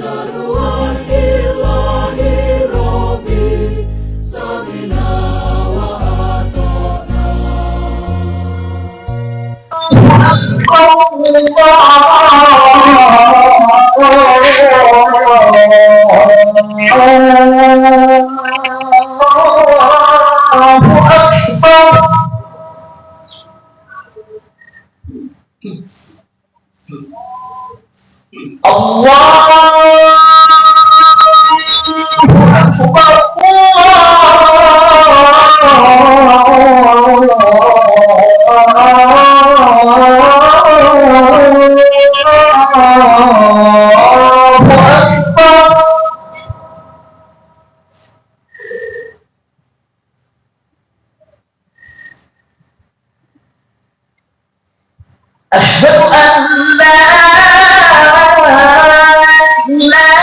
Seruan ilahi Rabbi Samina wa ata'na. أشهد أن لا إله إلا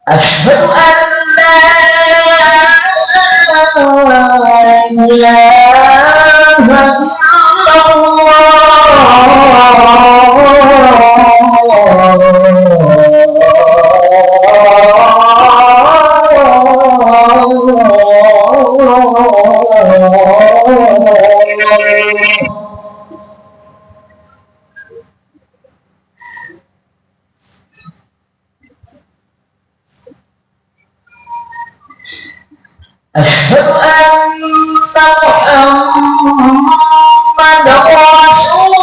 أشهد أن لا إله أشهد أن محمدا رسول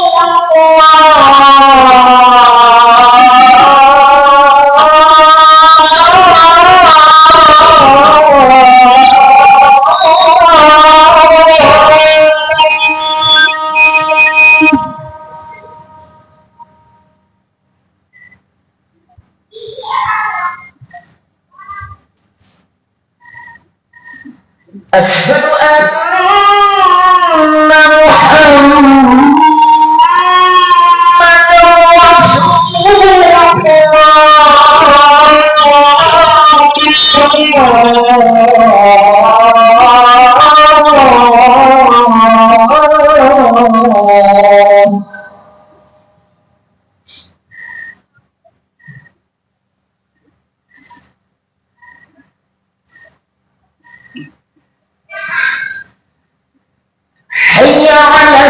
أشهد أن محمدا حي على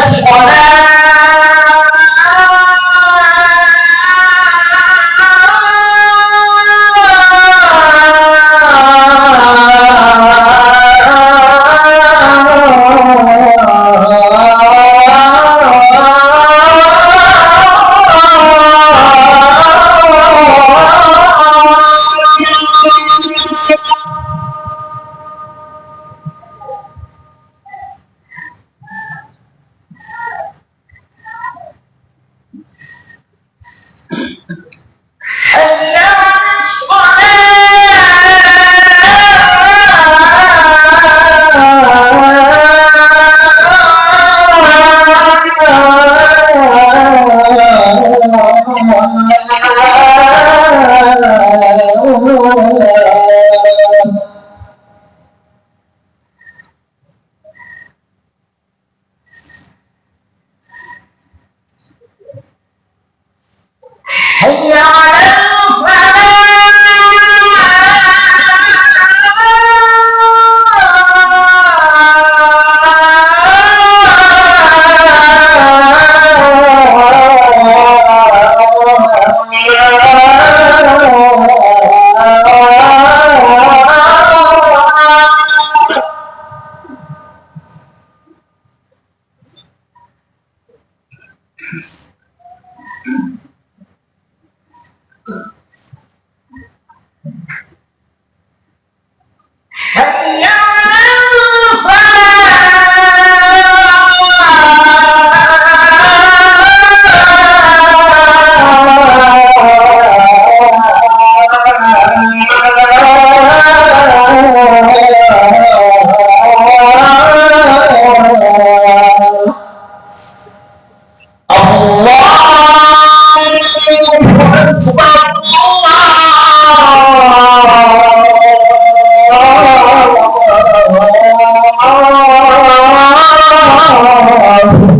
حي على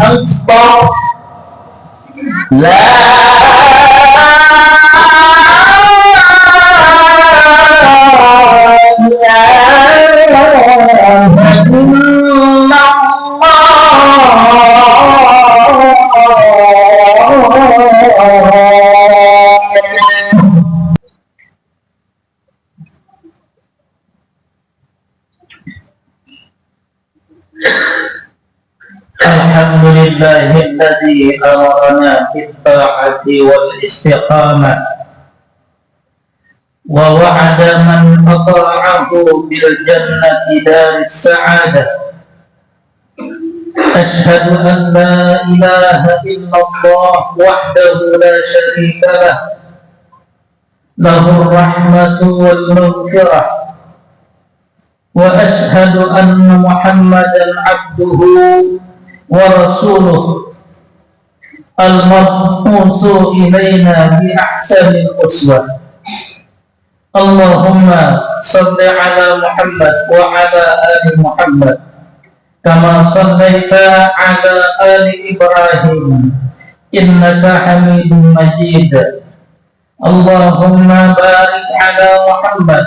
أكبر لا الحمد لله الذي أمرنا بالطاعة والاستقامة ووعد من أطاعه بالجنة دار السعادة أشهد أن لا إله إلا الله وحده لا شريك له له الرحمة والمغفرة وأشهد أن محمدا عبده ورسوله المبعوث إلينا بأحسن الأسوة اللهم صل على محمد وعلى آل محمد كما صليت على آل إبراهيم إنك حميد مجيد اللهم بارك على محمد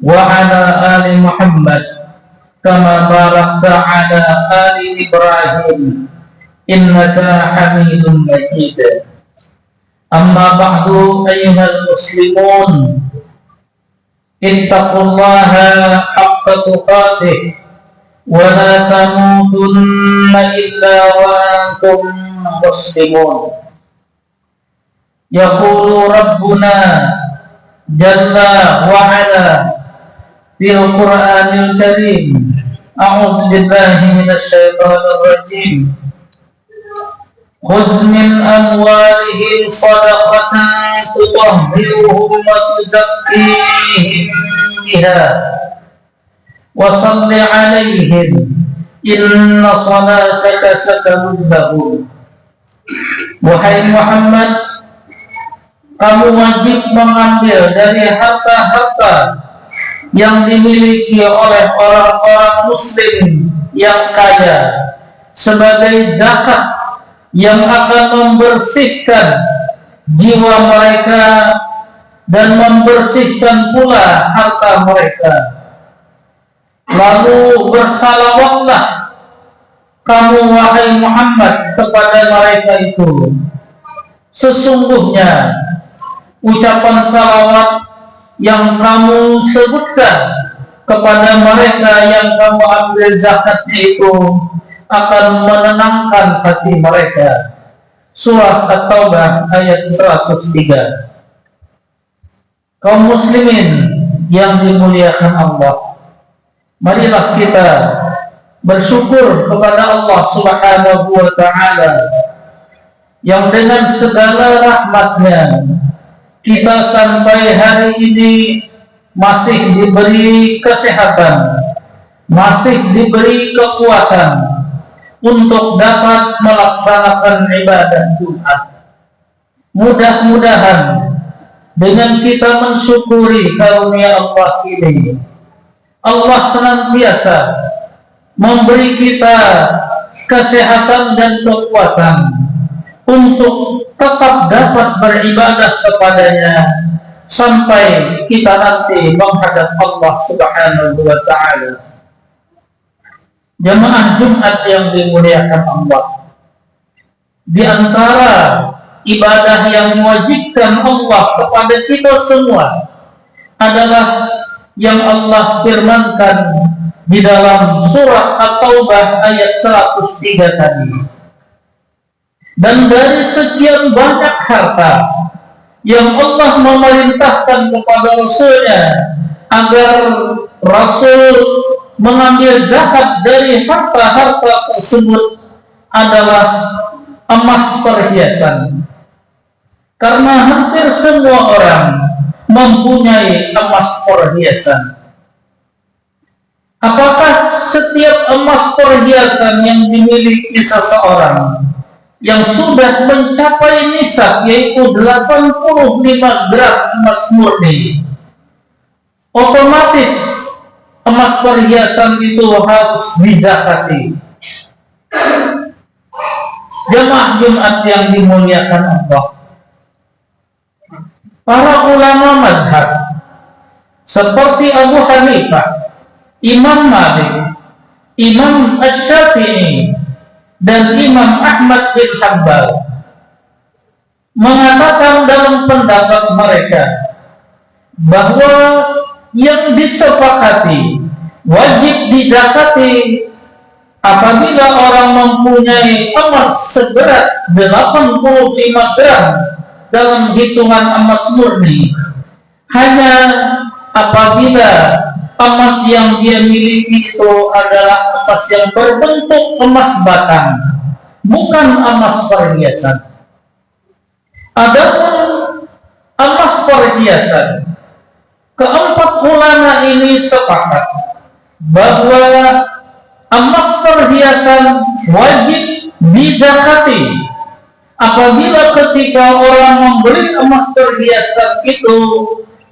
وعلى آل محمد كما باركت على آل إبراهيم إنك حميد مجيد أما بعد أيها المسلمون اتقوا الله حق تقاته ولا تموتن إلا وأنتم مسلمون يقول ربنا جل وعلا في القرآن الكريم أعوذ بالله من الشيطان الرجيم خذ من أموالهم صدقة تطهرهم وتزكيهم بها وصل عليهم إن صلاتك سكن لهم. Wahai Muhammad, kamu wajib mengambil dari harta-harta yang dimiliki oleh orang-orang muslim yang kaya sebagai zakat yang akan membersihkan jiwa mereka dan membersihkan pula harta mereka. Lalu bersalawatlah kamu wahai Muhammad kepada mereka itu. Sesungguhnya ucapan salawat yang kamu sebutkan kepada mereka yang kamu ambil zakatnya itu akan menenangkan hati mereka. Surah At-Taubah ayat 103. Kaum muslimin yang dimuliakan Allah, marilah kita bersyukur kepada Allah Subhanahu wa ta'ala yang dengan segala rahmatnya kita sampai hari ini masih diberi kesehatan, masih diberi kekuatan untuk dapat melaksanakan ibadah Jumat. Mudah-mudahan dengan kita mensyukuri karunia Allah ini, Allah senantiasa memberi kita kesehatan dan kekuatan untuk tetap dapat beribadah kepadanya sampai kita nanti menghadap Allah Subhanahu wa ta'ala. Jemaah Jumat yang dimuliakan Allah, di antara ibadah yang mewajibkan Allah kepada kita semua adalah yang Allah firmankan di dalam surah At-Taubah ayat 103 tadi. Dan dari sekian banyak harta yang Allah memerintahkan kepada Rasulnya agar Rasul mengambil zakat dari harta-harta tersebut adalah emas perhiasan. Karena hampir semua orang mempunyai emas perhiasan. Apakah setiap emas perhiasan yang dimiliki seseorang yang sudah mencapai nisab, yaitu 85 gram emas murni, otomatis emas perhiasan itu harus dizakati? Jemaah Jumat yang dimuliakan Allah, para ulama mazhab seperti Abu Hanifah, Imam Malik, Imam Asy-Syafi'i, dan Imam Ahmad bin Hanbal mengatakan dalam pendapat mereka bahwa yang disepakati wajib dizakati apabila orang mempunyai emas seberat 85 gram dalam hitungan emas murni, hanya apabila emas yang dia miliki itu adalah emas yang berbentuk emas batang, bukan emas perhiasan. Adapun emas perhiasan, keempat ulama ini sepakat bahwa emas perhiasan wajib dizakati apabila ketika orang membeli emas perhiasan itu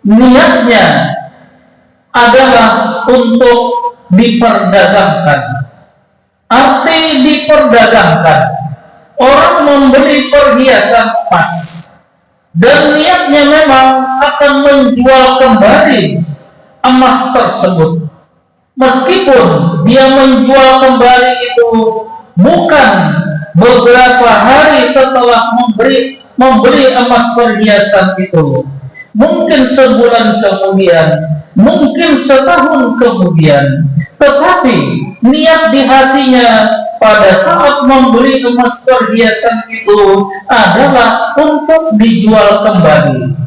niatnya adalah untuk diperdagangkan. Arti diperdagangkan, orang membeli perhiasan emas dan niatnya memang akan menjual kembali emas tersebut. Meskipun dia menjual kembali itu bukan beberapa hari setelah membeli emas perhiasan itu, mungkin sebulan kemudian, mungkin setahun kemudian, tetapi niat di hatinya pada saat membeli emas perhiasan itu adalah untuk dijual kembali.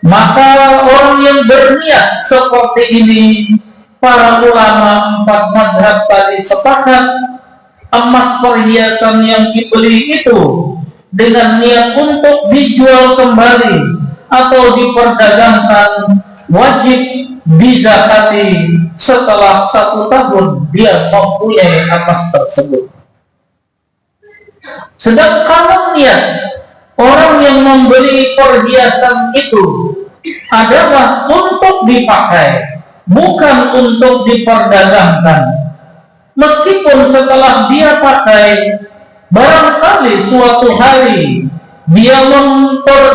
Maka orang yang berniat seperti ini, para ulama empat mazhab tadi sepakat emas perhiasan yang dibeli itu dengan niat untuk dijual kembali atau diperdagangkan wajib dizakati setelah 1 tahun dia mempunyai emas tersebut. Sedang kalau niat orang yang membeli perhiasan itu adalah untuk dipakai, bukan untuk diperdagangkan, meskipun setelah dia pakai, barangkali suatu hari dia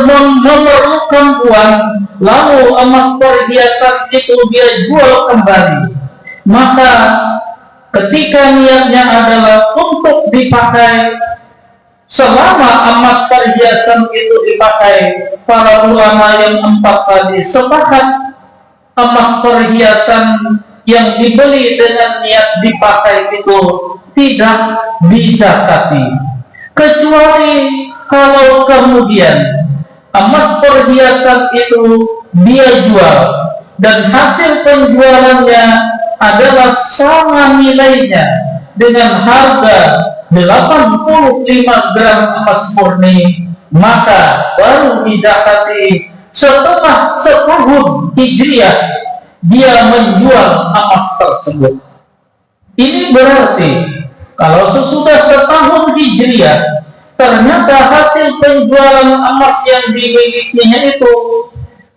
memerlukan uang, lalu emas perhiasan itu dia jual kembali, maka ketika niatnya adalah untuk dipakai, selama emas perhiasan itu dipakai, para ulama yang empat tadi sepakat emas perhiasan yang dibeli dengan niat dipakai itu tidak dizakati, kecuali kalau kemudian emas perhiasan itu dia jual dan hasil penjualannya adalah sama nilainya dengan harga 85 gram emas murni, maka baru dizakati setelah setahun Hijriah dia menjual emas tersebut. Ini berarti kalau sesudah setahun Hijriah ternyata hasil penjualan emas yang dimilikinya itu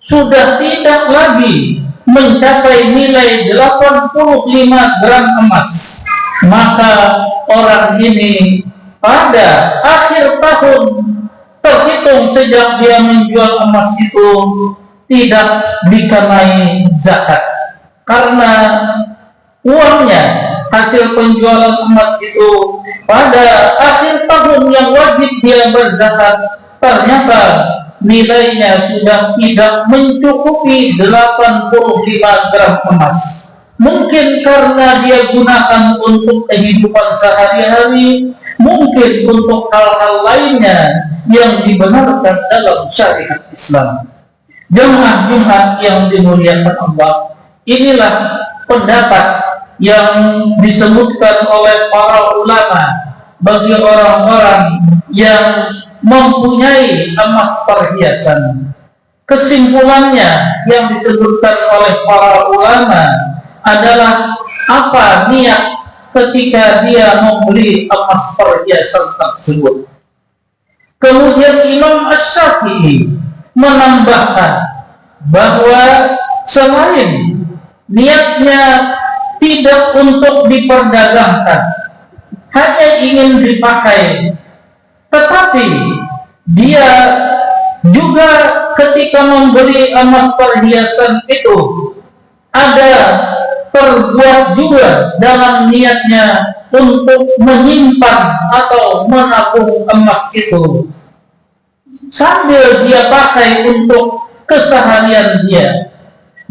sudah tidak lagi mencapai nilai 85 gram emas, maka orang ini pada akhir tahun terhitung sejak dia menjual emas itu tidak dikenai zakat, karena uangnya hasil penjualan emas itu pada akhir tahun yang wajib dia berzakat ternyata nilainya sudah tidak mencukupi 85 gram emas. Mungkin karena dia gunakan untuk kehidupan sehari-hari, mungkin untuk hal-hal lainnya yang dibenarkan dalam syariat Islam. Jemaah Jumat yang dimuliakan Allah, inilah pendapat yang disebutkan oleh para ulama bagi orang-orang yang mempunyai emas perhiasan. Kesimpulannya yang disebutkan oleh para ulama adalah apa niat ketika dia membeli emas perhiasan tersebut. Kemudian Imam Asy-Syafi'i menambahkan bahwa selain niatnya tidak untuk diperdagangkan, hanya ingin dipakai, tetapi dia juga ketika membeli emas perhiasan itu ada terbuat juga dalam niatnya untuk menyimpan atau menabung emas itu sambil dia pakai untuk keseharian dia.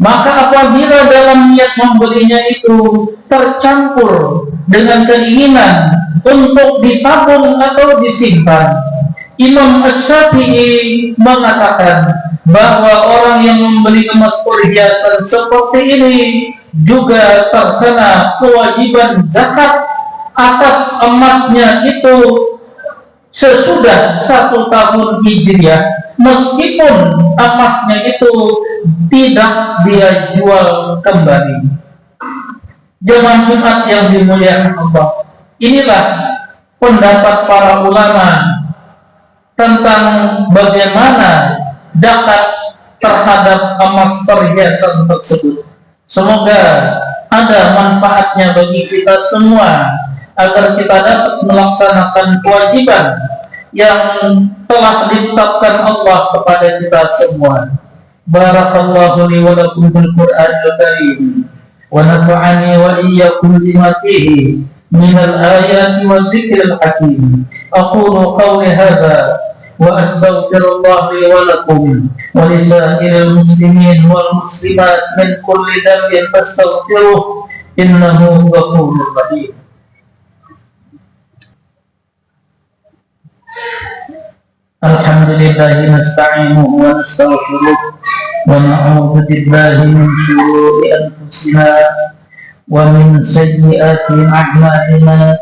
Maka apabila dalam niat membelinya itu tercampur dengan keinginan untuk ditabung atau disimpan, Imam Asy-Syafi'i mengatakan bahwa orang yang membeli emas perhiasan seperti ini juga terkena kewajiban zakat atas emasnya itu sesudah 1 tahun Hijriah, meskipun emasnya itu tidak dia jual kembali. Jemaah Jumat yang dimuliakan Allah, inilah pendapat para ulama tentang bagaimana zakat terhadap emas perhiasan tersebut. Semoga ada manfaatnya bagi kita semua agar kita dapat melaksanakan kewajiban yang telah ditetapkan Allah kepada kita semua. Barakallahu li wa lakum bil Qur'anil Karim wa nafa'ani wa iyyakum bima fihi minal ayati wa dzikril hakim. Aqulu qawli hadza wa astaghfirullah li wa lakum wa li sa'iril muslimin wal muslimat min kulli dhanbin fastaghfiruh innahu ghafurur rahim. Alhamdulillah nasta'inuhu wa nastaghfiruh wa na'udzu billahi min shururi anfusina wa min sayyiati a'malina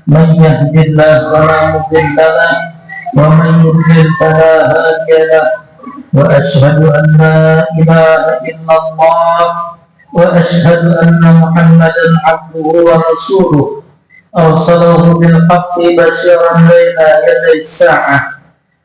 man yahdihillahu fala mudilla lahu wa man yudlil fala hadiya lahu wa asyhadu an la ilaha illallah wa asyhadu anna Muhammadan 'abduhu wa rasuluh arsalahu bil haqqi basyiran baina yaday as-sa'ah.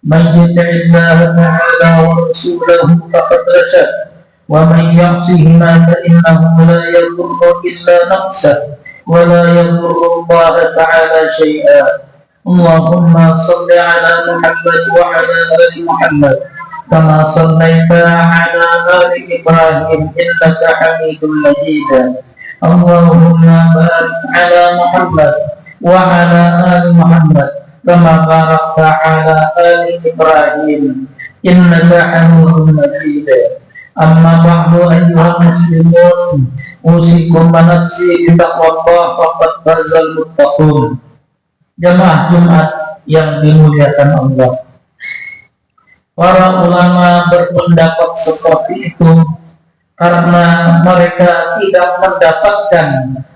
Man yuti'illah ta'ala wa rasulahu faqad rashad wa man ya'sihima fa innahu la yadurru illa nafsahu wa la yadurru Allah ta'ala syai'a. Allahumma salli ala Muhammad wa ala ali Muhammad kama sallaita ala ali Ibrahim innaka Hamidum Majid. Allahumma barik ala Muhammad wa ala ali Muhammad kama barakta ala ali Ibrahim innaka Hamidum Majid. Amma ba'du ayyuhal muslimun, usikum wa nafsi bi taqwallah faqad fazal muttaqun. Jemaah Jumat yang dimuliakan Allah, para ulama berpendapat seperti itu karena mereka tidak mendapatkan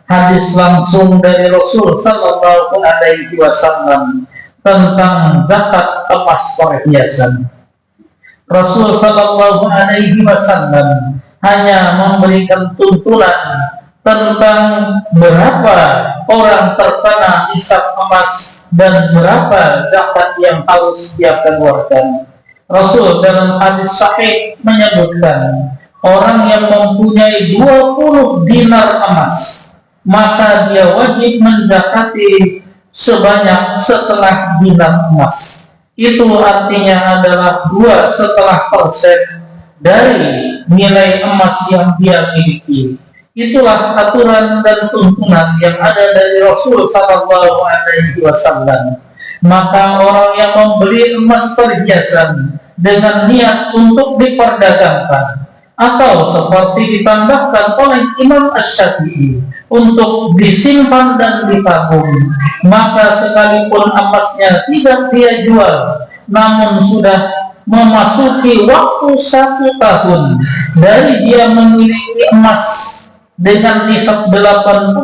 hadis langsung dari Rasul sallallahu alaihi wasallam tentang zakat emas perhiasan. Rasul sallallahu alaihi wasallam hanya memberikan tuntunan tentang berapa orang terkena nisab emas dan berapa zakat yang harus dia keluarkan. Rasul dalam hadis sahih menyebutkan orang yang mempunyai 20 dinar emas maka dia wajib menzakati sebanyak setengah dinar emas. Itu artinya adalah 2,5% dari nilai emas yang dia miliki. Itulah aturan dan tuntunan yang ada dari Rasul sallallahu alaihi wasallam. Maka orang yang membeli emas perhiasan dengan niat untuk diperdagangkan atau seperti ditambahkan oleh Imam Asy-Syafi'i untuk disimpan dan ditabung, maka sekalipun emasnya tidak dia jual, namun sudah memasuki waktu 1 tahun dari dia memiliki emas dengan nisab 85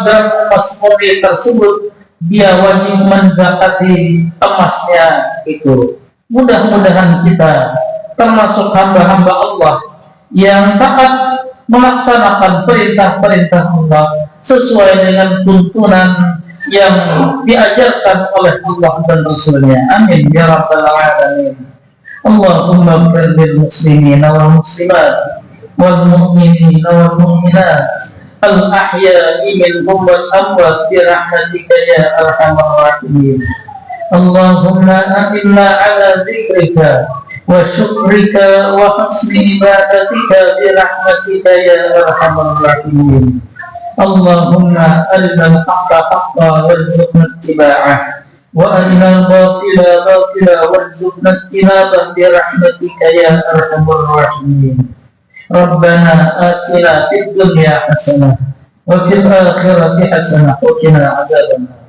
gram emas murni tersebut, dia wajib menzakati emasnya itu. Mudah-mudahan kita termasuk hamba-hamba Allah yang taat melaksanakan perintah-perintah Allah sesuai dengan tuntunan yang diajarkan oleh Allah dan Rasulnya. Amin ya rabbal alamin. Allahumma ighfir lil muslimina wal muslimat wal mu'minina wal mu'minat الأحياء منهم والأموات برحمتك يا أرحم الراحمين. اللهم أعنا على ذكرك وشكرك وحسن عبادتك برحمتك يا أرحم الراحمين. اللهم أرنا الحق حقا وارزقنا اتباعه وأرنا الباطل باطلا وارزقنا اجتنابه برحمتك يا أرحم الراحمين. ربنا آتنا في الدنيا حسنة وفي الآخرة حسنة وقنا عذاب النار.